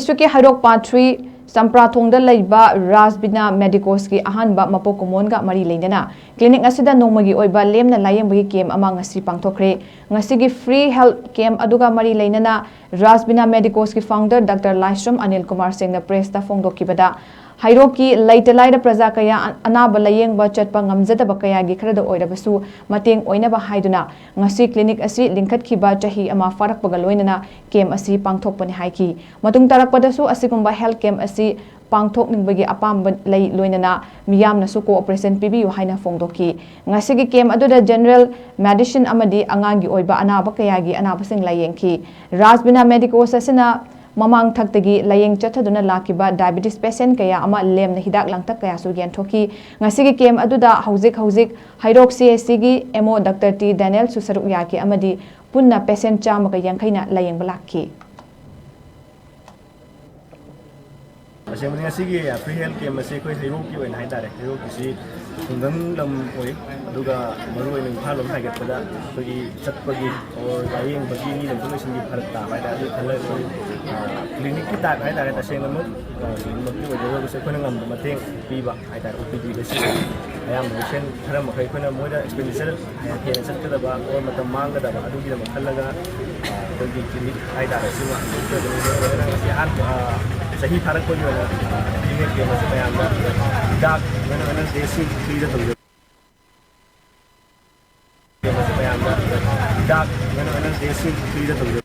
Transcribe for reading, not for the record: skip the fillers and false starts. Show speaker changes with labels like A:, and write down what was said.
A: District HEIROK Part 3 CHAMPRATHONG LEIBA RAJBINA MEDICOS की AHANBA MAPOK KUMON का मरी लेना clinic ASIDA Nongmagi Oiba Lemna Laiyengbagi camp ama Ngasi Pangthokhre Ngasi की free health camp aduga mari लेना RAJBINA MEDICOS की founder Dr. Laisram Anil Kumar Singh na press ta फोंदोखिबदा HEIROK की लैतलाइद प्रजा कया अनाब लायेंगबा चटपा ngamjadaba kaya gi Khardah ओइरबसु mateng oinaba haiduna ngasi clinic asi लिंखतखिबा चाही अमा फारकपगा लोइनना केम asi पांगथोकपनि हाइकी मतुंग तारकपदसु असिगुंबा health केम asi पांगथोकनिंगबगी अपाम लई लोइनना मियामनसु cooperation पिबियु हाइना फोंदोकी ngasi केम अदुदा general medicine अमदी अंगांगी ओइबा अनाबा कयागी अनाबसिंग लायेंखी राजबिना medicos असना ममांग थक्तगी लायेंग चथदुना लाकिबा डायबिटीज पेशेंट कया अमा लेमना हिदाक लांगतक कया सु गेंथोकी ngasi केम अदुदा हौजिक HEIROK CSC गी एमओ डॉक्टर टी डैनियल सुसरुक याकी अमदी पुन्ना पेशेंट चामका यांखैना लायेंग लाखी
B: assembly ngasi gi free health camp ase koi HEIROK ki oina haitare HEIROK ki sungdang lam oi aduga maroi ning phalom haget pada koi chatpagi or layeng bagi ni lam solution gi pharak ta bai da adu khala koi clinic ki ta haitare ta seng lam clinic ki wajah se koi ngam mateng pi ba haitare OPD be se ayam patient khara makai koi na moida expenditure ke chat ka da ba or matam mang da ba adu gi da khallaga koi clinic haitare se ma ngasi han सही फरक को जो है clinic के मसे में आंदा डाक मैंने देसी फ्री द तौर के मसे में आंदा डाक मैंने देसी फ्री द तौर